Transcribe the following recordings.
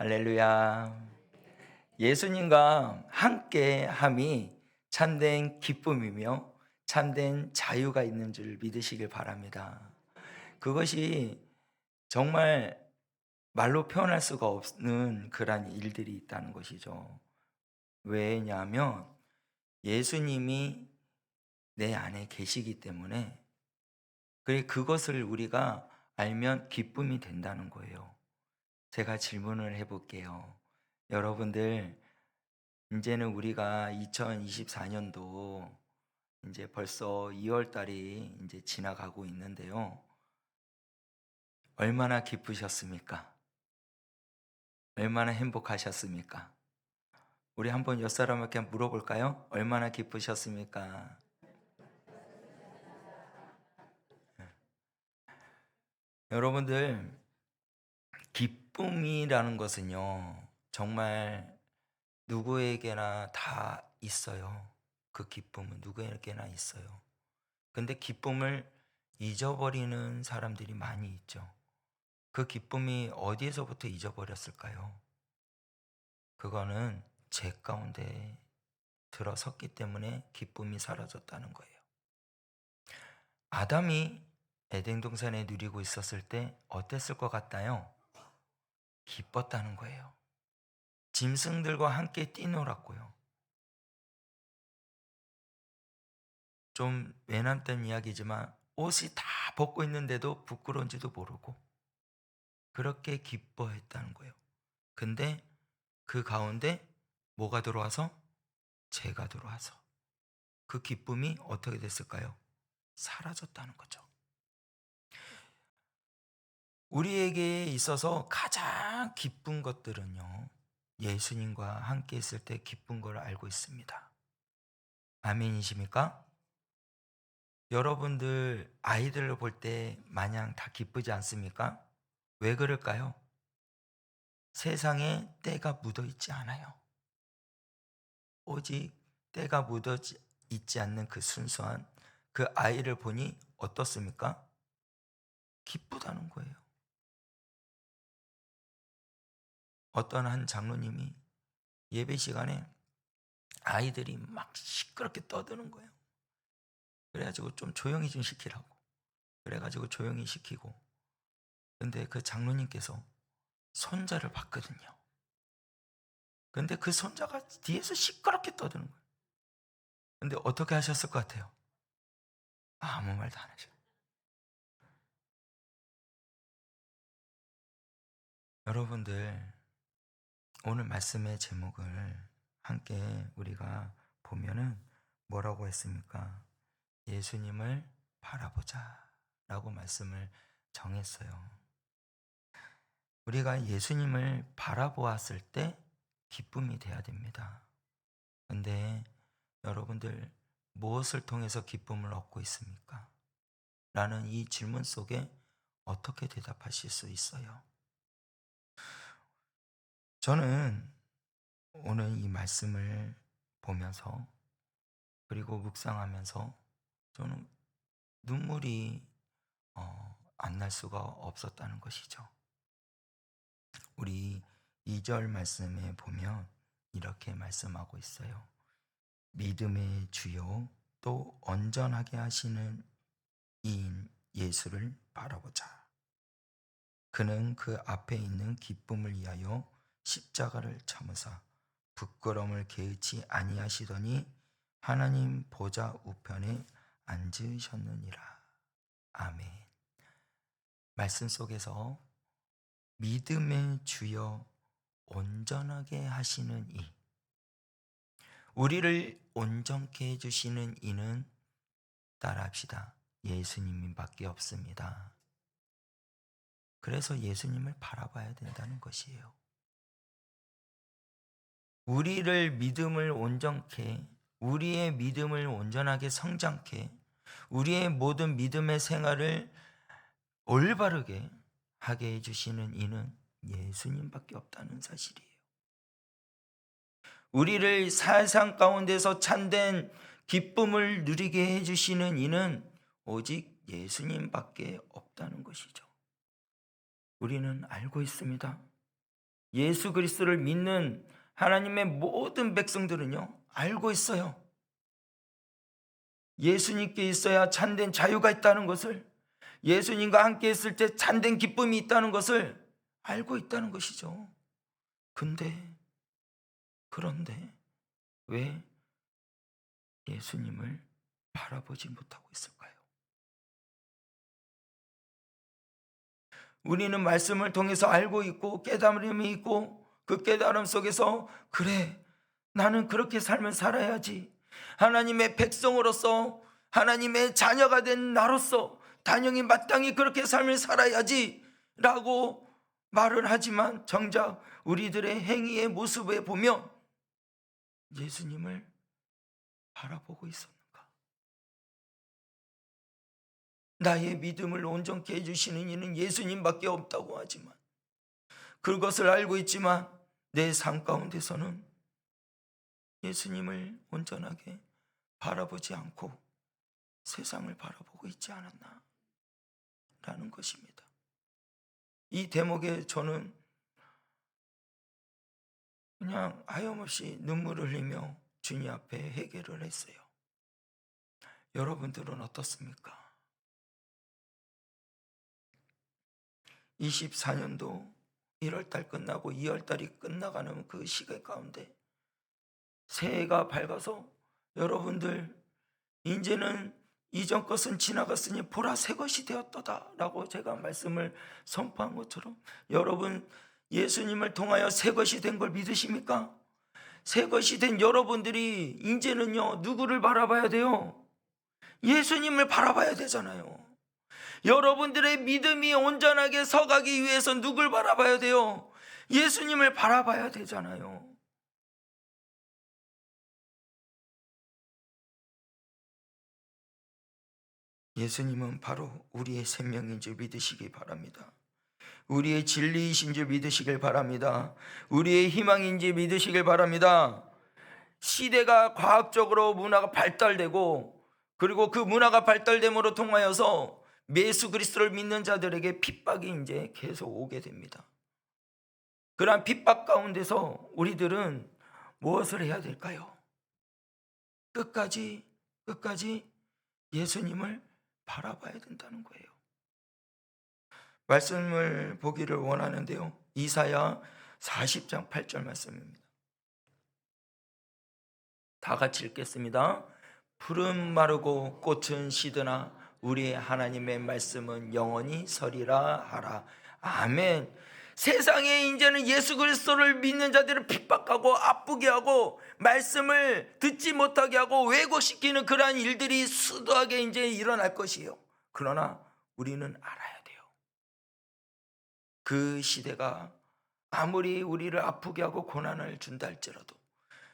할렐루야. 예수님과 함께함이 참된 기쁨이며 참된 자유가 있는 줄 믿으시길 바랍니다. 그것이 정말 말로 표현할 수가 없는 그러한 일들이 있다는 것이죠. 왜냐하면 예수님이 내 안에 계시기 때문에 그것을 우리가 알면 기쁨이 된다는 거예요. 제가 질문을 해볼게요. 여러분들, 이제는 우리가 2024년도 이제 벌써 2월 달이 이제 지나가고 있는데요. 얼마나 기쁘셨습니까? 얼마나 행복하셨습니까? 우리 한번 옆 사람에게 물어볼까요? 얼마나 기쁘셨습니까? 여러분들, 기쁨이라는 것은요, 정말 누구에게나 다 있어요. 그 기쁨은 누구에게나 있어요. 근데 기쁨을 잊어버리는 사람들이 많이 있죠. 그 기쁨이 어디에서부터 잊어버렸을까요? 그거는 죄 가운데 들어섰기 때문에 기쁨이 사라졌다는 거예요. 아담이 에덴 동산에 누리고 있었을 때 어땠을 것 같나요? 기뻤다는 거예요. 짐승들과 함께 뛰놀았고요. 좀 외람된 이야기지만 옷이 다 벗고 있는데도 부끄러운지도 모르고 그렇게 기뻐했다는 거예요. 근데 그 가운데 뭐가 들어와서? 죄가 들어와서 그 기쁨이 어떻게 됐을까요? 사라졌다는 거죠. 우리에게 있어서 가장 기쁜 것들은요, 예수님과 함께 있을 때 기쁜 걸 알고 있습니다. 아멘이십니까? 여러분들 아이들을 볼 때 마냥 다 기쁘지 않습니까? 왜 그럴까요? 세상에 때가 묻어 있지 않아요. 오직 때가 묻어 있지 않는 그 순수한 그 아이를 보니 어떻습니까? 기쁘다는 거예요. 어떤 한 장로님이 예배 시간에 아이들이 막 시끄럽게 떠드는 거예요. 그래가지고 좀 조용히 좀 시키라고. 그래가지고 조용히 시키고. 근데 그 장로님께서 손자를 봤거든요. 근데 그 손자가 뒤에서 시끄럽게 떠드는 거예요. 근데 어떻게 하셨을 것 같아요? 아무 말도 안 하셔요. 여러분들, 오늘 말씀의 제목을 함께 우리가 보면은 뭐라고 했습니까? 예수님을 바라보자 라고 말씀을 정했어요. 우리가 예수님을 바라보았을 때 기쁨이 돼야 됩니다. 근데 여러분들 무엇을 통해서 기쁨을 얻고 있습니까? 라는 이 질문 속에 어떻게 대답하실 수 있어요? 저는 오늘 이 말씀을 보면서 그리고 묵상하면서 저는 눈물이 안 날 수가 없었다는 것이죠. 우리 2절 말씀에 보면 이렇게 말씀하고 있어요. 믿음의 주요 또 온전하게 하시는 이인 예수를 바라보자. 그는 그 앞에 있는 기쁨을 위하여 십자가를 참으사 부끄러움을 개의치 아니하시더니 하나님 보좌 우편에 앉으셨느니라. 아멘. 말씀 속에서 믿음의 주여 온전하게 하시는 이, 우리를 온전케 해주시는 이는 따라합시다. 예수님밖에 없습니다. 그래서 예수님을 바라봐야 된다는 것이에요. 우리의 믿음을 온전하게 성장케, 우리의 모든 믿음의 생활을 올바르게 하게 해주시는 이는 예수님밖에 없다는 사실이에요. 우리를 세상 가운데서 참된 기쁨을 누리게 해주시는 이는 오직 예수님밖에 없다는 것이죠. 우리는 알고 있습니다. 예수 그리스도를 믿는 하나님의 모든 백성들은요, 알고 있어요. 예수님께 있어야 참된 자유가 있다는 것을, 예수님과 함께 있을 때 참된 기쁨이 있다는 것을 알고 있다는 것이죠. 그런데 왜 예수님을 바라보지 못하고 있을까요? 우리는 말씀을 통해서 알고 있고 깨달음이 있고, 그 깨달음 속에서 그래, 나는 그렇게 삶을 살아야지, 하나님의 백성으로서, 하나님의 자녀가 된 나로서 당연히 마땅히 그렇게 삶을 살아야지 라고 말을 하지만, 정작 우리들의 행위의 모습에 보면 예수님을 바라보고 있었는가? 나의 믿음을 온전케 해주시는 이는 예수님밖에 없다고 하지만, 그것을 알고 있지만 내 삶 가운데서는 예수님을 온전하게 바라보지 않고 세상을 바라보고 있지 않았나 라는 것입니다. 이 대목에 저는 그냥 하염없이 눈물을 흘리며 주님 앞에 회개를 했어요. 여러분들은 어떻습니까? 24년도 1월달 끝나고 2월달이 끝나가는 그 시간 가운데 새해가 밝아서 여러분들, 이제는 이전 것은 지나갔으니 보라 새 것이 되었도다 라고 제가 말씀을 선포한 것처럼, 여러분 예수님을 통하여 새 것이 된 걸 믿으십니까? 새 것이 된 여러분들이 이제는요, 누구를 바라봐야 돼요? 예수님을 바라봐야 되잖아요. 여러분들의 믿음이 온전하게 서가기 위해서 누굴 바라봐야 돼요? 예수님을 바라봐야 되잖아요. 예수님은 바로 우리의 생명인 줄 믿으시기 바랍니다. 우리의 진리이신 줄 믿으시길 바랍니다. 우리의 희망인 줄 믿으시길 바랍니다. 시대가 과학적으로 문화가 발달되고, 그리고 그 문화가 발달됨으로 통하여서 예수 그리스도를 믿는 자들에게 핍박이 이제 계속 오게 됩니다. 그러한 핍박 가운데서 우리들은 무엇을 해야 될까요? 끝까지 예수님을 바라봐야 된다는 거예요. 말씀을 보기를 원하는데요, 이사야 40장 8절 말씀입니다. 다 같이 읽겠습니다. 푸른 마르고 꽃은 시드나 우리 하나님의 말씀은 영원히 서리라 하라. 아멘. 세상에 이제는 예수 그리스도를 믿는 자들을 핍박하고 아프게 하고 말씀을 듣지 못하게 하고 왜곡시키는 그러한 일들이 수두하게 이제 일어날 것이에요. 그러나 우리는 알아야 돼요. 그 시대가 아무리 우리를 아프게 하고 고난을 준다 할지라도,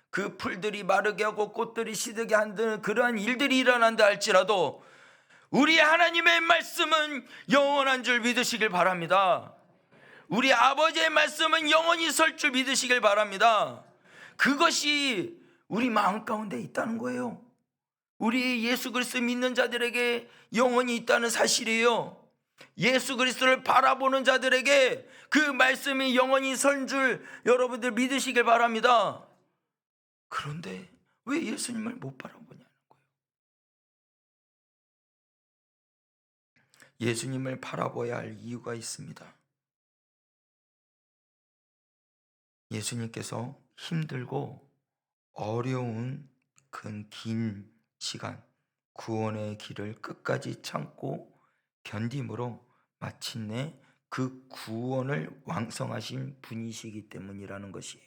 그 풀들이 마르게 하고 꽃들이 시들게 하는 그러한 일들이 일어난다 할지라도 우리 하나님의 말씀은 영원한 줄 믿으시길 바랍니다. 우리 아버지의 말씀은 영원히 설 줄 믿으시길 바랍니다. 그것이 우리 마음 가운데 있다는 거예요. 우리 예수 그리스도 믿는 자들에게 영원히 있다는 사실이에요. 예수 그리스도를 바라보는 자들에게 그 말씀이 영원히 설 줄 여러분들 믿으시길 바랍니다. 그런데 왜 예수님을 못 바라보냐는 거예요. 예수님을 바라봐야 할 이유가 있습니다. 예수님께서 힘들고 어려운 그 긴 시간, 구원의 길을 끝까지 참고 견딤으로 마침내 그 구원을 완성하신 분이시기 때문이라는 것이에요.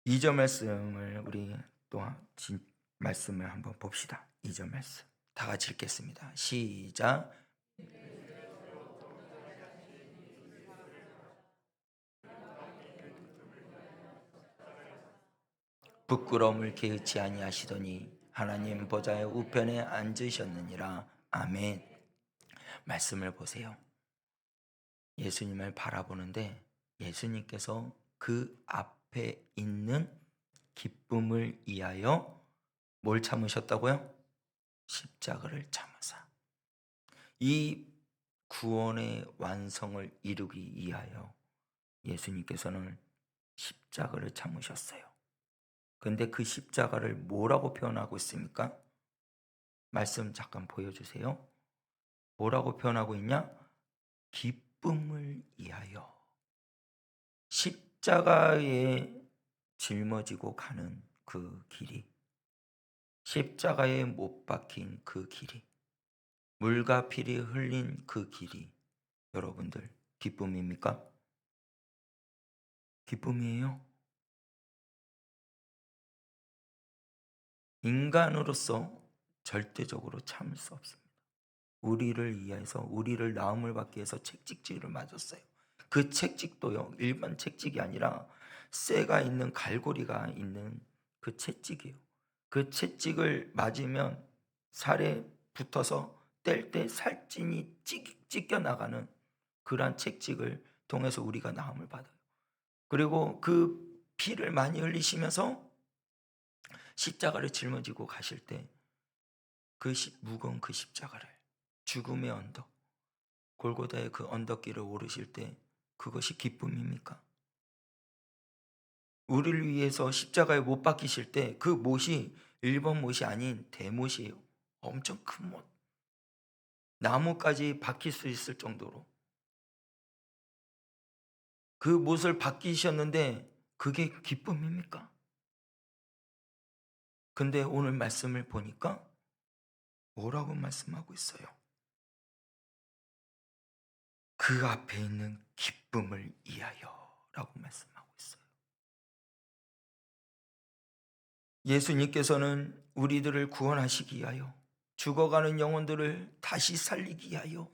2절 말씀을 우리 또 말씀을 한번 봅시다. 2절 말씀 다 같이 읽겠습니다. 시작. 부끄러움을 개의치 아니하시더니 하나님 보좌의 우편에 앉으셨느니라. 아멘. 말씀을 보세요. 예수님을 바라보는데 예수님께서 그 앞에 있는 기쁨을 위하여 뭘 참으셨다고요? 십자가를 참으사 이 구원의 완성을 이루기 위하여 예수님께서는 십자가를 참으셨어요. 근데 그 십자가를 뭐라고 표현하고 있습니까? 말씀 잠깐 보여주세요. 뭐라고 표현하고 있냐? 기쁨을 위하여. 십자가에 짊어지고 가는 그 길이, 십자가에 못 박힌 그 길이, 물과 피를 흘린 그 길이, 여러분들 기쁨입니까? 기쁨이에요? 인간으로서 절대적으로 참을 수 없습니다. 우리를 위해서, 우리를 나음을 받기 위해서 채찍질을 맞았어요. 그 채찍도요, 일반 채찍이 아니라 쇠가 있는, 갈고리가 있는 그 채찍이에요. 그 채찍을 맞으면 살에 붙어서 뗄 때 살찐이 찢겨 나가는 그러한 채찍을 통해서 우리가 나음을 받아요. 그리고 그 피를 많이 흘리시면서 십자가를 짊어지고 가실 때 그 무거운 그 십자가를, 죽음의 언덕, 골고다의 그 언덕길을 오르실 때 그것이 기쁨입니까? 우리를 위해서 십자가에 못 박히실 때 그 못이 일본 못이 아닌 대못이에요. 엄청 큰 못. 나무까지 박힐 수 있을 정도로 그 못을 박히셨는데 그게 기쁨입니까? 근데 오늘 말씀을 보니까 뭐라고 말씀하고 있어요? 그 앞에 있는 기쁨을 위하여 라고 말씀하고 있어요. 예수님께서는 우리들을 구원하시기 위하여, 죽어가는 영혼들을 다시 살리기 위하여,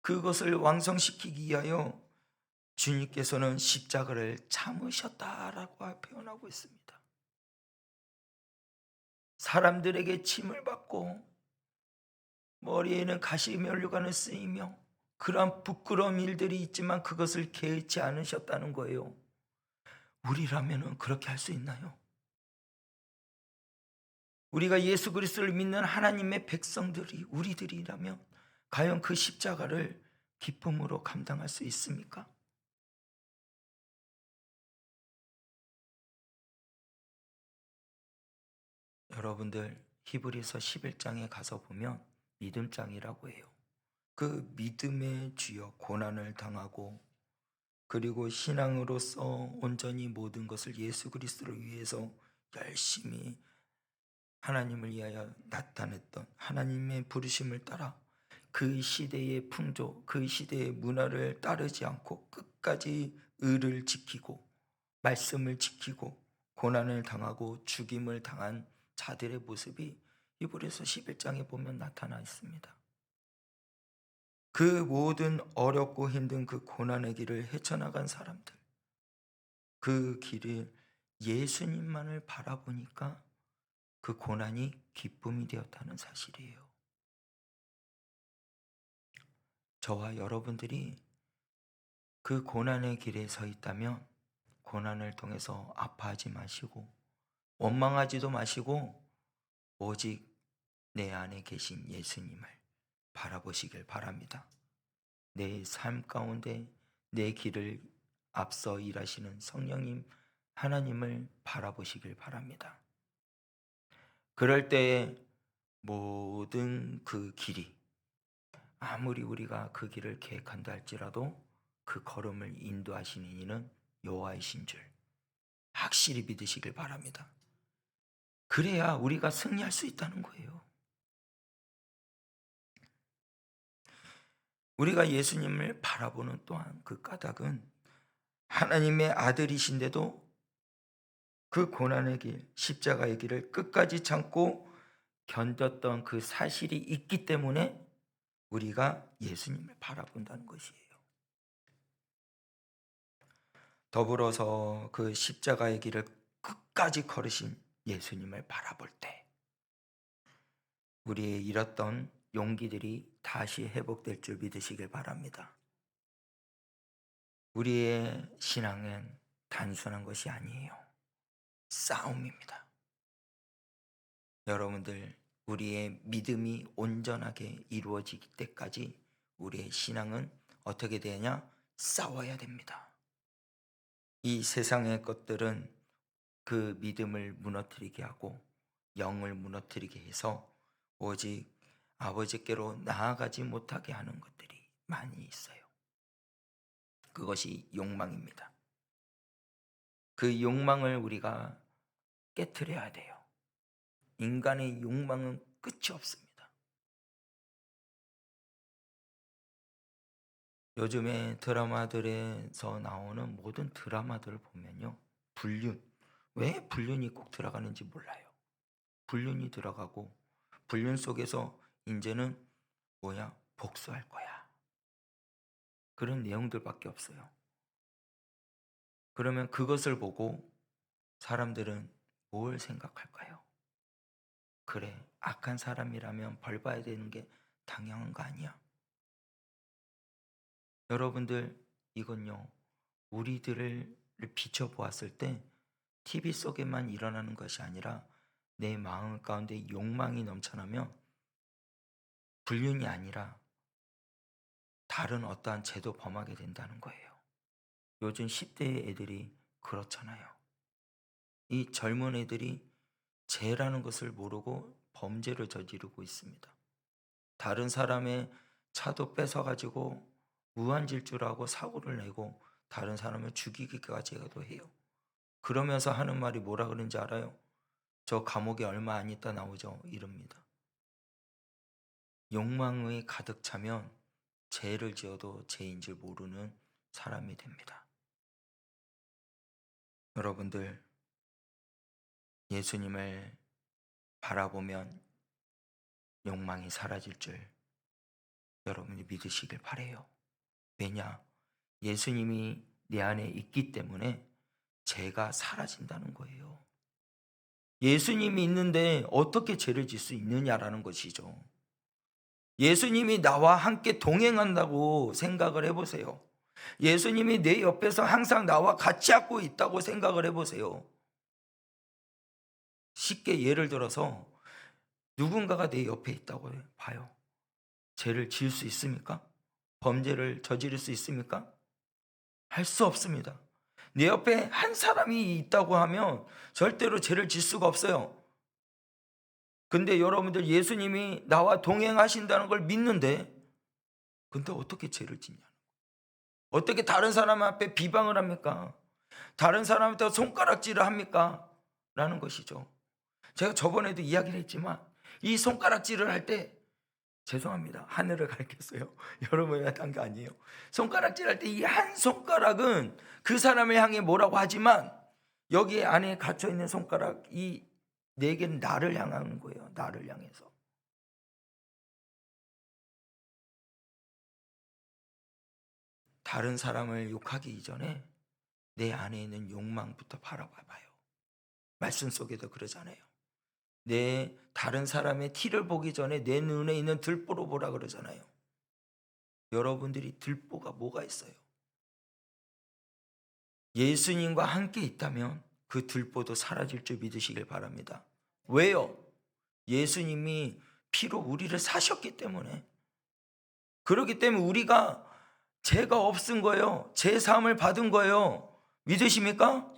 그것을 왕성시키기 위하여 주님께서는 십자가를 참으셨다라고 표현하고 있습니다. 사람들에게 침을 받고 머리에는 가시 면류관을 쓰이며 그러한 부끄러운 일들이 있지만 그것을 개의치 않으셨다는 거예요. 우리라면 그렇게 할 수 있나요? 우리가 예수 그리스도를 믿는 하나님의 백성들이, 우리들이라면 과연 그 십자가를 기쁨으로 감당할 수 있습니까? 여러분들 히브리서 11장에 가서 보면 믿음장이라고 해요. 그 믿음의 주여 고난을 당하고 그리고 신앙으로서 온전히 모든 것을 예수 그리스도를 위해서 열심히 하나님을 위하여 나타냈던 하나님의 부르심을 따라 그 시대의 풍조, 그 시대의 문화를 따르지 않고 끝까지 의를 지키고 말씀을 지키고 고난을 당하고 죽임을 당한 자들의 모습이 히브리서 11장에 보면 나타나 있습니다. 그 모든 어렵고 힘든 그 고난의 길을 헤쳐나간 사람들, 그 길을 예수님만을 바라보니까 그 고난이 기쁨이 되었다는 사실이에요. 저와 여러분들이 그 고난의 길에 서 있다면 고난을 통해서 아파하지 마시고 원망하지도 마시고 오직 내 안에 계신 예수님을 바라보시길 바랍니다. 내 삶 가운데 내 길을 앞서 일하시는 성령님 하나님을 바라보시길 바랍니다. 그럴 때에 모든 그 길이, 아무리 우리가 그 길을 계획한다 할지라도 그 걸음을 인도하시는 이는 여호와이신 줄 확실히 믿으시길 바랍니다. 그래야 우리가 승리할 수 있다는 거예요. 우리가 예수님을 바라보는 또한 그 까닭은 하나님의 아들이신데도 그 고난의 길, 십자가의 길을 끝까지 참고 견뎠던 그 사실이 있기 때문에 우리가 예수님을 바라본다는 것이에요. 더불어서 그 십자가의 길을 끝까지 걸으신 예수님을 바라볼 때 우리의 잃었던 용기들이 다시 회복될 줄 믿으시길 바랍니다. 우리의 신앙은 단순한 것이 아니에요. 싸움입니다. 여러분들, 우리의 믿음이 온전하게 이루어지기 때까지 우리의 신앙은 어떻게 되냐? 싸워야 됩니다. 이 세상의 것들은 그 믿음을 무너뜨리게 하고 영을 무너뜨리게 해서 오직 아버지께로 나아가지 못하게 하는 것들이 많이 있어요. 그것이 욕망입니다. 그 욕망을 우리가 깨트려야 돼요. 인간의 욕망은 끝이 없습니다. 요즘에 드라마들에서 나오는 모든 드라마들을 보면요, 불륜, 왜 불륜이 꼭 들어가는지 몰라요. 불륜이 들어가고 불륜 속에서 이제는 뭐야? 복수할 거야. 그런 내용들밖에 없어요. 그러면 그것을 보고 사람들은 뭘 생각할까요? 그래, 악한 사람이라면 벌 받아야 되는 게 당연한 거 아니야? 여러분들, 이건요, 우리들을 비춰보았을 때 TV 속에만 일어나는 것이 아니라 내 마음 가운데 욕망이 넘쳐나면 불륜이 아니라 다른 어떠한 죄도 범하게 된다는 거예요. 요즘 10대 애들이 그렇잖아요. 이 젊은 애들이 죄라는 것을 모르고 범죄를 저지르고 있습니다. 다른 사람의 차도 뺏어가지고 무한질주하고 사고를 내고 다른 사람을 죽이기까지도 해요. 그러면서 하는 말이 뭐라 그러는지 알아요? 저 감옥에 얼마 안 있다 나오죠. 이럽니다. 욕망이 가득 차면 죄를 지어도 죄인 줄 모르는 사람이 됩니다. 여러분들, 예수님을 바라보면 욕망이 사라질 줄 여러분이 믿으시길 바래요. 왜냐? 예수님이 내 안에 있기 때문에 죄가 사라진다는 거예요. 예수님이 있는데 어떻게 죄를 질 수 있느냐라는 것이죠. 예수님이 나와 함께 동행한다고 생각을 해보세요. 예수님이 내 옆에서 항상 나와 같이 하고 있다고 생각을 해보세요. 쉽게 예를 들어서 누군가가 내 옆에 있다고 봐요. 죄를 지을 수 있습니까? 범죄를 저지를 수 있습니까? 할 수 없습니다. 내 옆에 한 사람이 있다고 하면 절대로 죄를 질 수가 없어요. 근데 여러분들, 예수님이 나와 동행하신다는 걸 믿는데 근데 어떻게 죄를 짓냐? 어떻게 다른 사람 앞에 비방을 합니까? 다른 사람한테 손가락질을 합니까? 라는 것이죠. 제가 저번에도 이야기를 했지만 이 손가락질을 할 때, 죄송합니다, 하늘을 가리켰어요. 여러분이 한 게 아니에요. 손가락질 할 때 이 한 손가락은 그 사람을 향해 뭐라고 하지만 여기 안에 갇혀 있는 손가락 이 네 개는 나를 향하는 거예요. 나를 향해서. 다른 사람을 욕하기 이전에 내 안에 있는 욕망부터 바라봐봐요. 말씀 속에도 그러잖아요. 내 다른 사람의 티를 보기 전에 내 눈에 있는 들보로 보라 그러잖아요. 여러분들이 들보가 뭐가 있어요? 예수님과 함께 있다면 그 들보도 사라질 줄 믿으시길 바랍니다. 왜요? 예수님이 피로 우리를 사셨기 때문에. 그렇기 때문에 우리가 죄가 없은 거예요. 제 사함을 받은 거예요. 믿으십니까?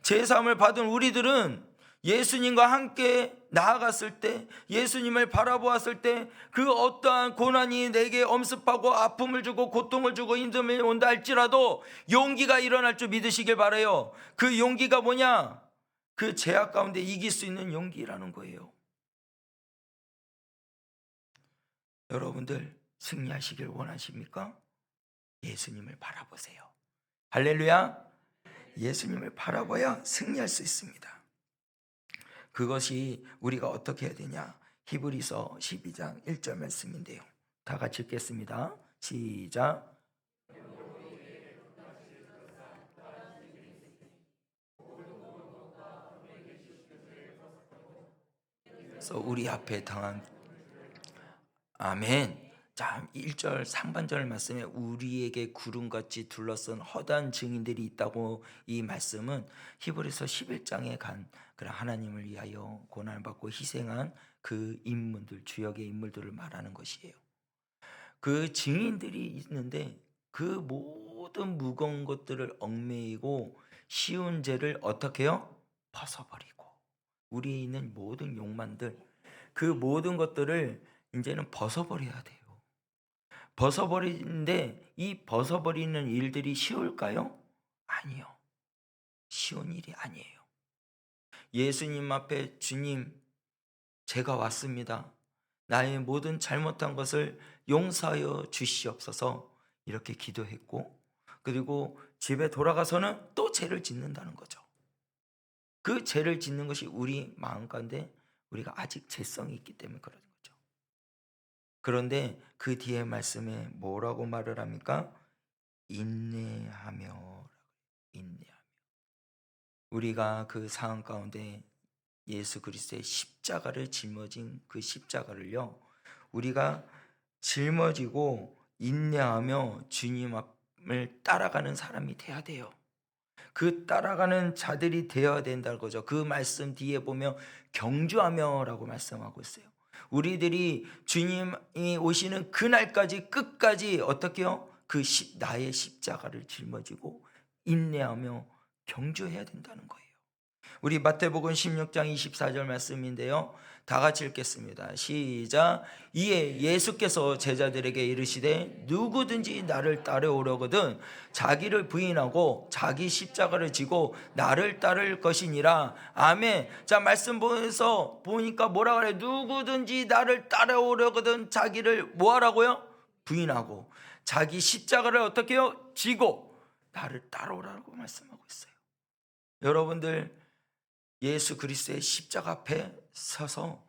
제 사함을 받은 우리들은 예수님과 함께 나아갔을 때, 예수님을 바라보았을 때 그 어떠한 고난이 내게 엄습하고 아픔을 주고 고통을 주고 힘듦이 온다 할지라도 용기가 일어날 줄 믿으시길 바라요. 그 용기가 뭐냐? 그 죄악 가운데 이길 수 있는 용기라는 거예요. 여러분들 승리하시길 원하십니까? 예수님을 바라보세요. 할렐루야. 예수님을 바라봐야 승리할 수 있습니다. 그것이 우리가 어떻게 해야 되냐? 히브리서 12장 1절 말씀인데요. 다 같이 읽겠습니다. 시작. 그래서 우리 앞에 당한 아멘. 자, 1절 상반절 말씀에 우리에게 구름같이 둘러싼 허다한 증인들이 있다고, 이 말씀은 히브리서 11장에 간 그런 하나님을 위하여 고난을 받고 희생한 그 인물들, 주역의 인물들을 말하는 것이에요. 그 증인들이 있는데 그 모든 무거운 것들을 얽매이고 쉬운 죄를 어떻게 해요? 벗어버리고, 우리 있는 모든 욕망들, 그 모든 것들을 이제는 벗어버려야 돼요. 벗어버리는데 이 벗어버리는 일들이 쉬울까요? 아니요. 쉬운 일이 아니에요. 예수님 앞에 주님, 제가 왔습니다. 나의 모든 잘못한 것을 용서하여 주시옵소서 이렇게 기도했고, 그리고 집에 돌아가서는 또 죄를 짓는다는 거죠. 그 죄를 짓는 것이 우리 마음 가운데 우리가 아직 죄성이 있기 때문에 그러는 거죠. 그런데 그 뒤에 말씀에 뭐라고 말을 합니까? 인내하며. 인내하며. 우리가 그 상황 가운데 예수 그리스도의 십자가를 짊어진 그 십자가를요, 우리가 짊어지고 인내하며 주님을 따라가는 사람이 돼야 돼요. 그 따라가는 자들이 되어야 된다는 거죠. 그 말씀 뒤에 보면 경주하며라고 말씀하고 있어요. 우리들이 주님이 오시는 그날까지 끝까지 어떻게요? 나의 십자가를 짊어지고 인내하며 경주해야 된다는 거예요. 우리 마태복음 16장 24절 말씀인데요, 다 같이 읽겠습니다. 시작. 이에 예수께서 제자들에게 이르시되 누구든지 나를 따라오려거든 자기를 부인하고 자기 십자가를 지고 나를 따를 것이니라. 아멘. 자, 말씀 보니까 뭐라 그래요? 누구든지 나를 따라오려거든 자기를 뭐하라고요? 부인하고 자기 십자가를 어떻게 해요? 지고 나를 따라오라고 말씀하고 있어요. 여러분들, 예수 그리스도의 십자가 앞에 서서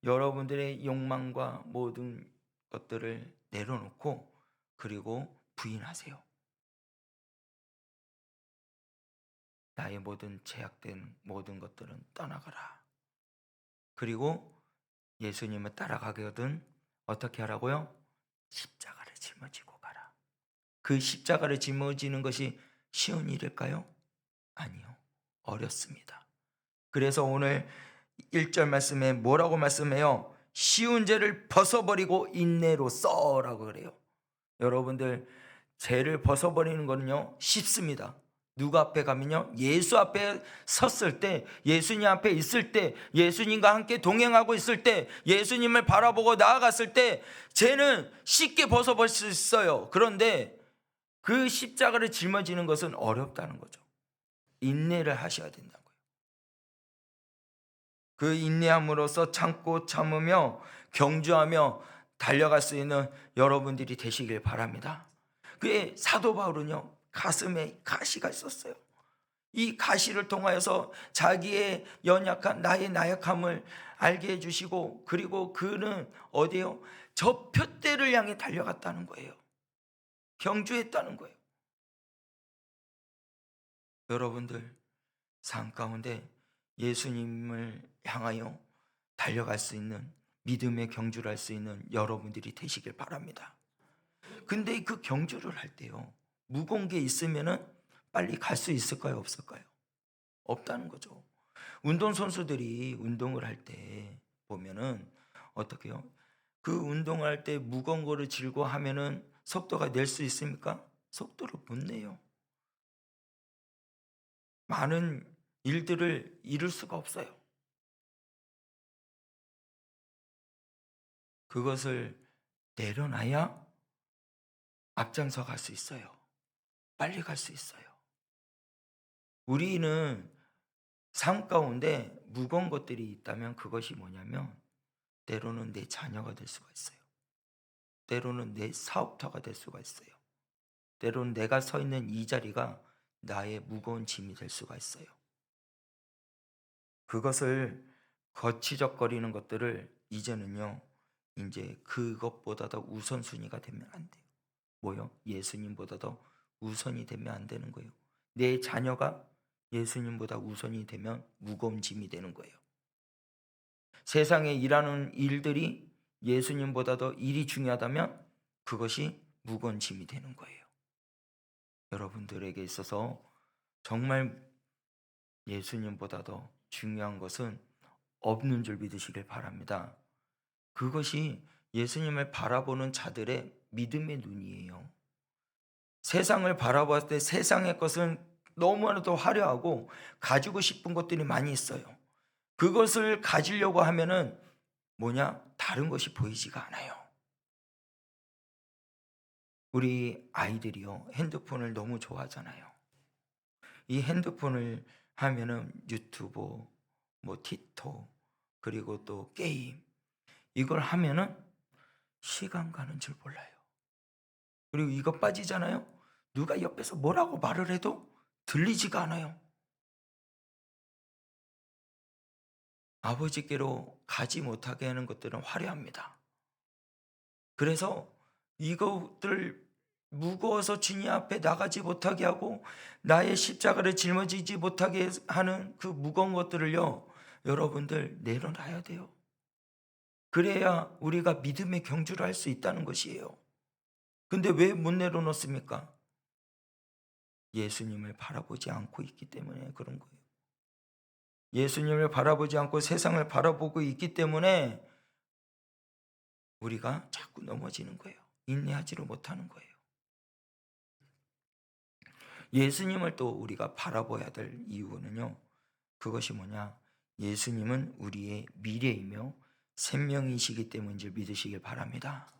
여러분들의 욕망과 모든 것들을 내려놓고 그리고 부인하세요. 나의 모든 제약된 모든 것들은 떠나가라. 그리고 예수님을 따라가거든 어떻게 하라고요? 십자가를 짊어지고 가라. 그 십자가를 짊어지는 것이 쉬운 일일까요? 아니요. 어렵습니다. 그래서 오늘 1절 말씀에 뭐라고 말씀해요? 쉬운 죄를 벗어버리고 인내로 써라고 그래요. 여러분들, 죄를 벗어버리는 거는요 쉽습니다. 누구 앞에 가면요, 예수 앞에 섰을 때, 예수님 앞에 있을 때, 예수님과 함께 동행하고 있을 때, 예수님을 바라보고 나아갔을 때 죄는 쉽게 벗어버릴 수 있어요. 그런데 그 십자가를 짊어지는 것은 어렵다는 거죠. 인내를 하셔야 된다고요. 그 인내함으로써 참고 참으며 경주하며 달려갈 수 있는 여러분들이 되시길 바랍니다. 그의 사도 바울은요, 가슴에 가시가 있었어요. 이 가시를 통하여서 자기의 연약한 나의 나약함을 알게 해주시고, 그리고 그는 어디요? 저 표대를 향해 달려갔다는 거예요. 경주했다는 거예요. 여러분들, 삶 가운데 예수님을 향하여 달려갈 수 있는 믿음의 경주를 할 수 있는 여러분들이 되시길 바랍니다. 근데 그 경주를 할 때요, 무거운 게 있으면은 빨리 갈 수 있을까요? 없을까요? 없다는 거죠. 운동선수들이 운동을 할 때 보면은 어떻게 해요? 그 운동할 때 무거운 거를 들고 하면은 속도가 낼 수 있습니까? 속도를 못 내요. 많은 일들을 이룰 수가 없어요. 그것을 내려놔야 앞장서 갈 수 있어요. 빨리 갈 수 있어요. 우리는 삶 가운데 무거운 것들이 있다면 그것이 뭐냐면 때로는 내 자녀가 될 수가 있어요. 때로는 내 사업터가 될 수가 있어요. 때로는 내가 서 있는 이 자리가 나의 무거운 짐이 될 수가 있어요. 그것을 거치적거리는 것들을 이제는요, 이제 그것보다 더 우선순위가 되면 안 돼요. 뭐요? 예수님보다 더 우선이 되면 안 되는 거예요. 내 자녀가 예수님보다 우선이 되면 무거운 짐이 되는 거예요. 세상에 일하는 일들이 예수님보다 더 일이 중요하다면 그것이 무거운 짐이 되는 거예요. 여러분들에게 있어서 정말 예수님보다 더 중요한 것은 없는 줄 믿으시길 바랍니다. 그것이 예수님을 바라보는 자들의 믿음의 눈이에요. 세상을 바라봤을 때 세상의 것은 너무나도 화려하고 가지고 싶은 것들이 많이 있어요. 그것을 가지려고 하면은 다른 것이 보이지가 않아요. 우리 아이들이요, 핸드폰을 너무 좋아하잖아요. 이 핸드폰을 하면은 유튜브, 틱톡, 그리고 또 게임, 이걸 하면은 시간 가는 줄 몰라요. 그리고 이거 빠지잖아요. 누가 옆에서 뭐라고 말을 해도 들리지가 않아요. 아버지께로 가지 못하게 하는 것들은 화려합니다. 그래서 이것들 무거워서 주님 앞에 나가지 못하게 하고 나의 십자가를 짊어지지 못하게 하는 그 무거운 것들을요, 여러분들 내려놔야 돼요. 그래야 우리가 믿음의 경주를 할 수 있다는 것이에요. 근데 왜 못 내려놓습니까? 예수님을 바라보지 않고 있기 때문에 그런 거예요. 예수님을 바라보지 않고 세상을 바라보고 있기 때문에 우리가 자꾸 넘어지는 거예요. 인내하지를 못하는 거예요. 예수님을 또 우리가 바라봐야 될 이유는요, 그것이 예수님은 우리의 미래이며 생명이시기 때문인지 믿으시길 바랍니다.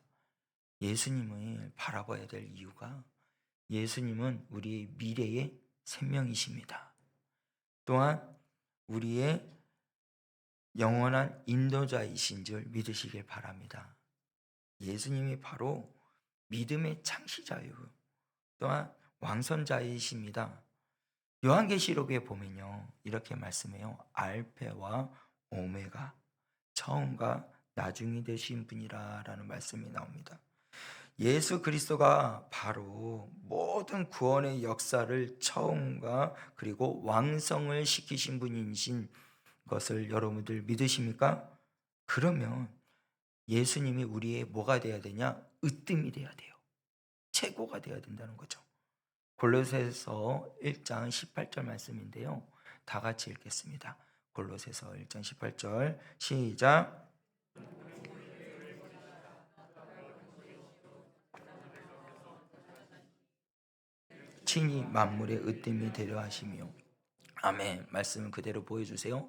예수님을 바라봐야 될 이유가 예수님은 우리의 미래의 생명이십니다. 또한 우리의 영원한 인도자이신 줄 믿으시길 바랍니다. 예수님이 바로 믿음의 창시자예요. 또한 왕선자이십니다. 요한계시록에 보면요, 이렇게 말씀해요. 알페와 오메가, 처음과 나중이 되신 분이라 라는 말씀이 나옵니다. 예수 그리스도가 바로 모든 구원의 역사를 처음과 그리고 왕성을 시키신 분이신 것을 여러분들 믿으십니까? 그러면 예수님이 우리의 뭐가 돼야 되냐? 으뜸이 돼야 돼요. 최고가 돼야 된다는 거죠. 골로새서 1장 18절 말씀인데요, 다 같이 읽겠습니다. 골로새서 1장 18절 시작. 친히 만물의 으뜸이 되려 하시며. 아멘. 말씀을 그대로 보여주세요.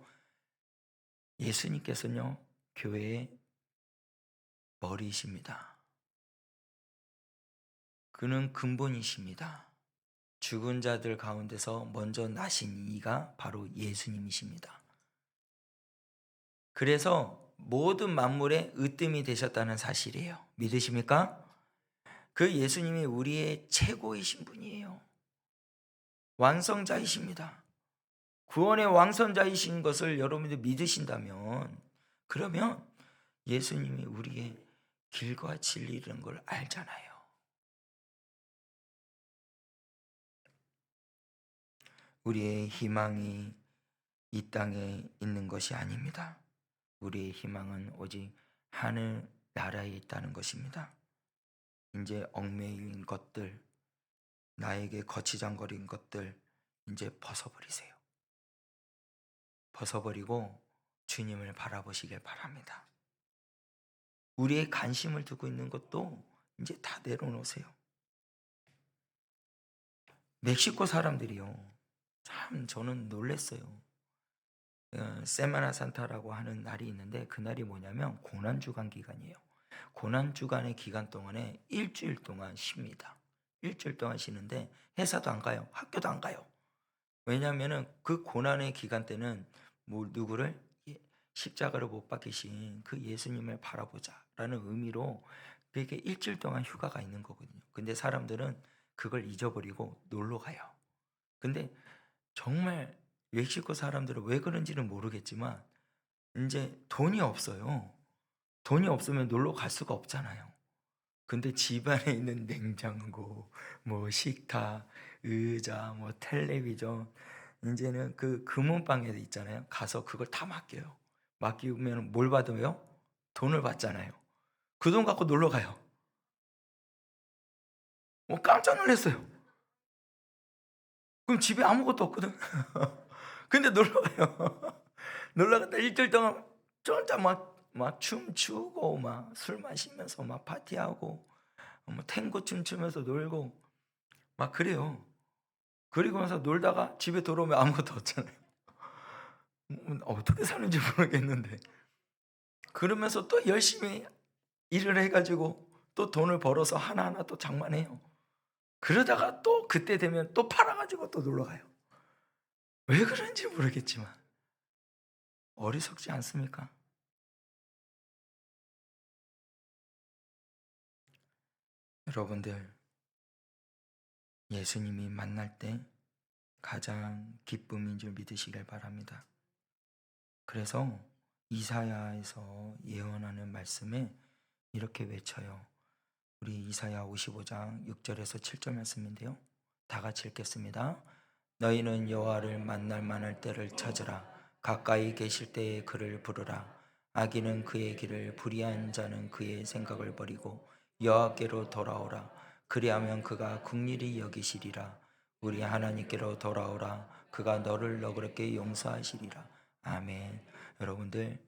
예수님께서는요, 교회의 머리이십니다. 그는 근본이십니다. 죽은 자들 가운데서 먼저 나신 이가 바로 예수님이십니다. 그래서 모든 만물의 으뜸이 되셨다는 사실이에요. 믿으십니까? 그 예수님이 우리의 최고이신 분이에요. 완성자이십니다. 구원의 왕선자이신 것을 여러분들 믿으신다면, 그러면 예수님이 우리의 길과 진리라는 걸 알잖아요. 우리의 희망이 이 땅에 있는 것이 아닙니다. 우리의 희망은 오직 하늘 나라에 있다는 것입니다. 이제 얽매인 것들, 나에게 거치장거린 것들 이제 벗어버리세요. 벗어버리고 주님을 바라보시길 바랍니다. 우리의 관심을 두고 있는 것도 이제 다 내려놓으세요. 멕시코 사람들이요, 참 저는 놀랐어요. 세마나 산타라고 하는 날이 있는데, 그 날이 뭐냐면 고난주간 기간이에요. 고난주간의 기간 동안에 일주일 동안 쉽니다. 일주일 동안 쉬는데 회사도 안 가요. 학교도 안 가요. 왜냐하면 그 고난의 기간 때는 누구를? 십자가를 못 박히신 그 예수님을 바라보자라는 의미로 그렇게 일주일 동안 휴가가 있는 거거든요. 근데 사람들은 그걸 잊어버리고 놀러 가요. 근데 정말 멕시코 사람들은 왜 그런지는 모르겠지만 이제 돈이 없어요. 돈이 없으면 놀러 갈 수가 없잖아요. 근데 집안에 있는 냉장고, 식탁, 의자, 텔레비전, 이제는 그 금은방에 있잖아요. 가서 그걸 다 맡겨요. 맡기면 뭘 받아요? 돈을 받잖아요. 그 돈 갖고 놀러 가요. 깜짝 놀랐어요. 그럼 집에 아무것도 없거든. 근데 놀러 가요. 놀러 갔다 일주일 동안 진짜 막 춤추고 술 마시면서 막 파티하고 탱고 춤추면서 놀고 막 그래요. 그리고 나서 놀다가 집에 돌아오면 아무것도 없잖아요. 어떻게 사는지 모르겠는데, 그러면서 또 열심히 일을 해가지고 또 돈을 벌어서 하나하나 또 장만해요. 그러다가 또 그때 되면 또 팔아가지고 또 놀러가요. 왜 그런지 모르겠지만 어리석지 않습니까? 여러분들, 예수님이 만날 때 가장 기쁨인 줄 믿으시길 바랍니다. 그래서 이사야에서 예언하는 말씀에 이렇게 외쳐요. 우리 이사야 55장 6절에서 7절 말씀인데요, 다 같이 읽겠습니다. 너희는 여호와를 만날 만할 때를 찾으라. 가까이 계실 때에 그를 부르라. 악인은 그의 길을, 불의한 자는 그의 생각을 버리고 여호와께로 돌아오라. 그리하면 그가 긍휼히 여기시리라. 우리 하나님께로 돌아오라. 그가 너를 너그럽게 용서하시리라. 아멘. 여러분들,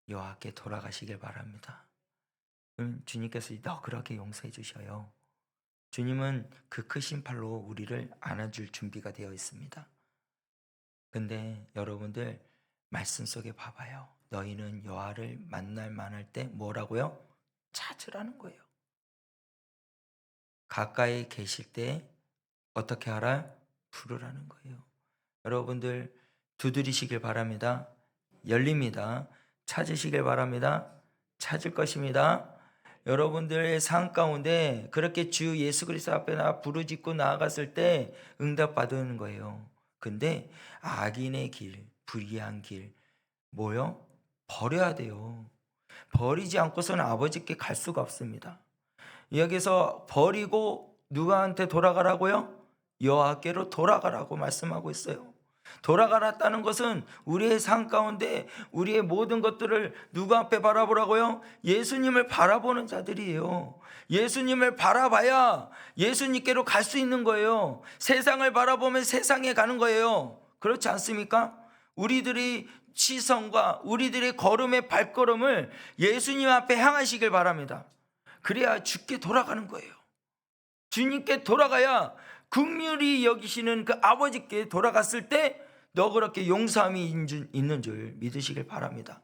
여호와께 돌아가시길 바랍니다. 주님께서 너그럽게 용서해 주셔요. 주님은 그 크신 팔로 우리를 안아줄 준비가 되어 있습니다. 근데 여러분들, 말씀 속에 봐봐요. 너희는 여호와를 만날 만할 때 뭐라고요? 찾으라는 거예요. 가까이 계실 때 어떻게 하라? 부르라는 거예요. 여러분들, 두드리시길 바랍니다. 열립니다. 찾으시길 바랍니다. 찾을 것입니다. 여러분들의 삶 가운데 그렇게 주 예수 그리스도 앞에 부르짖고 나아갔을 때 응답받는 거예요. 근데 악인의 길, 불의한 길, 뭐요? 버려야 돼요. 버리지 않고서는 아버지께 갈 수가 없습니다. 여기서 버리고 누구한테 돌아가라고요? 여호와께로 돌아가라고 말씀하고 있어요. 돌아가랐다는 것은 우리의 삶 가운데 우리의 모든 것들을 누구 앞에 바라보라고요? 예수님을 바라보는 자들이에요. 예수님을 바라봐야 예수님께로 갈 수 있는 거예요. 세상을 바라보면 세상에 가는 거예요. 그렇지 않습니까? 우리들이 시선과 우리들의 걸음의 발걸음을 예수님 앞에 향하시길 바랍니다. 그래야 주께 돌아가는 거예요. 주님께 돌아가야 긍휼히 여기시는 그 아버지께 돌아갔을 때 너그럽게 용서함이 있는 줄 믿으시길 바랍니다.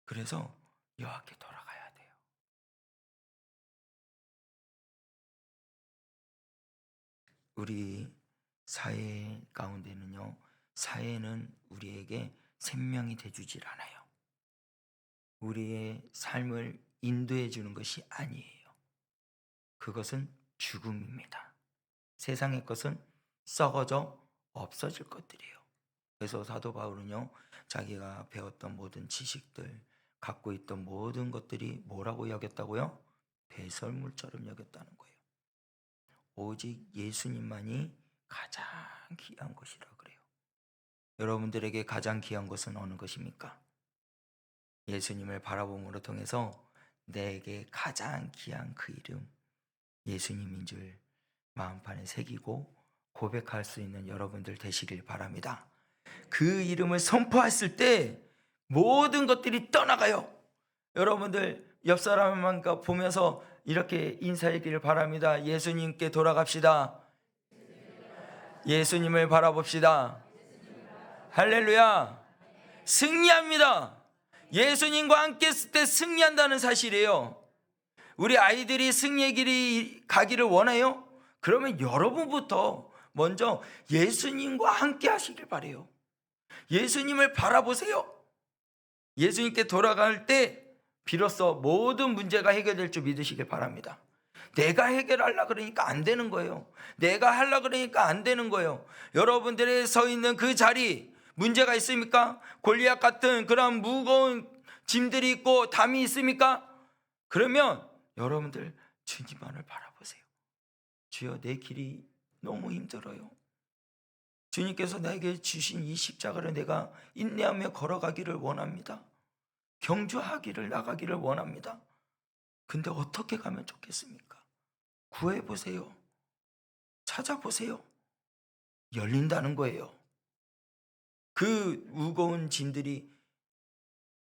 그래서 여호와께 돌아가야 돼요. 우리 사회 가운데는요, 사회는 우리에게 생명이 돼주질 않아요. 우리의 삶을 인도해 주는 것이 아니에요. 그것은 죽음입니다. 세상의 것은 썩어져 없어질 것들이에요. 그래서 사도 바울은요, 자기가 배웠던 모든 지식들, 갖고 있던 모든 것들이 뭐라고 여겼다고요? 배설물처럼 여겼다는 거예요. 오직 예수님만이 가장 귀한 것이라 그래요. 여러분들에게 가장 귀한 것은 어느 것입니까? 예수님을 바라봄으로 통해서 내게 가장 귀한 그 이름, 예수님인 줄 마음판에 새기고 고백할 수 있는 여러분들 되시길 바랍니다. 그 이름을 선포했을 때 모든 것들이 떠나가요. 여러분들, 옆 사람만 보면서 이렇게 인사하기를 바랍니다. 예수님께 돌아갑시다. 예수님을 바라봅시다. 할렐루야. 승리합니다. 예수님과 함께 했을 때 승리한다는 사실이에요. 우리 아이들이 승리의 길이 가기를 원해요? 그러면 여러분부터 먼저 예수님과 함께 하시길 바래요. 예수님을 바라보세요. 예수님께 돌아갈 때 비로소 모든 문제가 해결될 줄 믿으시길 바랍니다. 내가 해결하려고 그러니까 안 되는 거예요. 내가 하려고 그러니까 안 되는 거예요. 여러분들이 서 있는 그 자리, 문제가 있습니까? 골리앗 같은 그런 무거운 짐들이 있고 담이 있습니까? 그러면 여러분들 주님만을 바라보세요. 주여, 내 길이 너무 힘들어요. 주님께서 나에게 주신 이 십자가를 내가 인내하며 걸어가기를 원합니다. 경주하기를 나가기를 원합니다. 근데 어떻게 가면 좋겠습니까? 구해보세요. 찾아보세요. 열린다는 거예요. 그 무거운 짐들이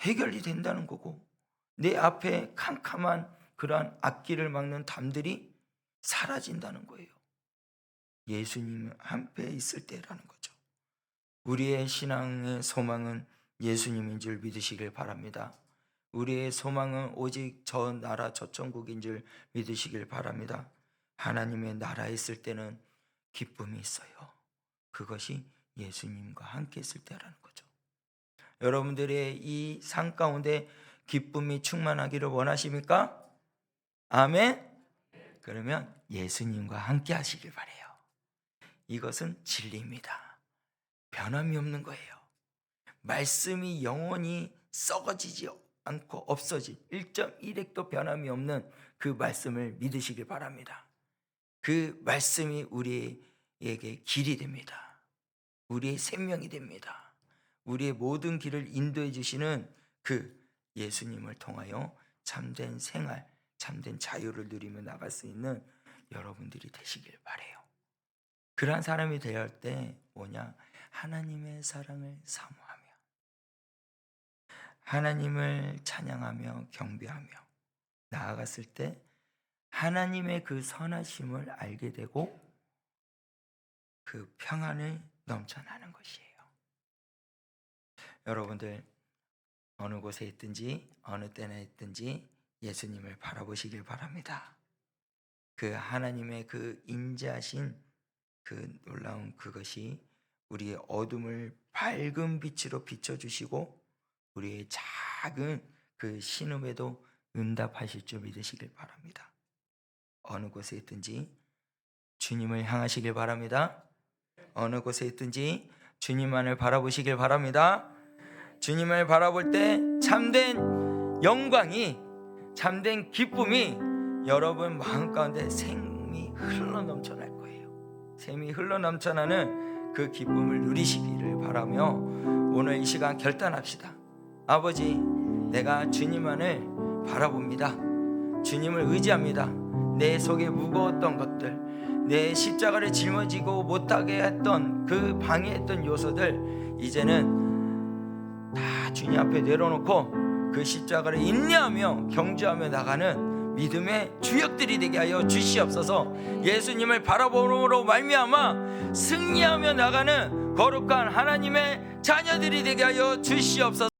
해결이 된다는 거고, 내 앞에 캄캄한 그러한 앞길을 막는 담들이 사라진다는 거예요. 예수님 한패에 있을 때라는 거죠. 우리의 신앙의 소망은 예수님인 줄 믿으시길 바랍니다. 우리의 소망은 오직 저 나라 저 천국인 줄 믿으시길 바랍니다. 하나님의 나라에 있을 때는 기쁨이 있어요. 그것이 예수님과 함께 있을 때라는 거죠. 여러분들의 이 삶 가운데 기쁨이 충만하기를 원하십니까? 아멘. 그러면 예수님과 함께 하시길 바래요. 이것은 진리입니다. 변함이 없는 거예요. 말씀이 영원히 썩어지지 않고 없어질 1.1핵도 변함이 없는 그 말씀을 믿으시길 바랍니다. 그 말씀이 우리에게 길이 됩니다. 우리의 생명이 됩니다. 우리의 모든 길을 인도해 주시는 그 예수님을 통하여 참된 생활, 참된 자유를 누리며 나갈 수 있는 여러분들이 되시길 바라요. 그러한 사람이 되어야 때 뭐냐? 하나님의 사랑을 사모하며 하나님을 찬양하며 경배하며 나아갔을 때 하나님의 그 선하심을 알게 되고 그 평안을 넘쳐나는 것이에요. 여러분들 어느 곳에 있든지 어느 때나 있든지 예수님을 바라보시길 바랍니다. 그 하나님의 그 인자하신 그 놀라운 그것이 우리의 어둠을 밝은 빛으로 비춰주시고 우리의 작은 그 신음에도 응답하실 줄 믿으시길 바랍니다. 어느 곳에 있든지 주님을 향하시길 바랍니다. 어느 곳에 있든지 주님만을 바라보시길 바랍니다. 주님을 바라볼 때 참된 영광이, 참된 기쁨이 여러분 마음 가운데 샘이 흘러넘쳐날 거예요. 샘이 흘러넘쳐나는 그 기쁨을 누리시기를 바라며 오늘 이 시간 결단합시다. 아버지, 내가 주님만을 바라봅니다. 주님을 의지합니다. 내 속에 무거웠던 것들, 내 십자가를 짊어지고 못하게 했던 그 방해했던 요소들 이제는 다 주님 앞에 내려놓고 그 십자가를 인내하며 경주하며 나가는 믿음의 주역들이 되게 하여 주시옵소서. 예수님을 바라봄으로 말미암아 승리하며 나가는 거룩한 하나님의 자녀들이 되게 하여 주시옵소서.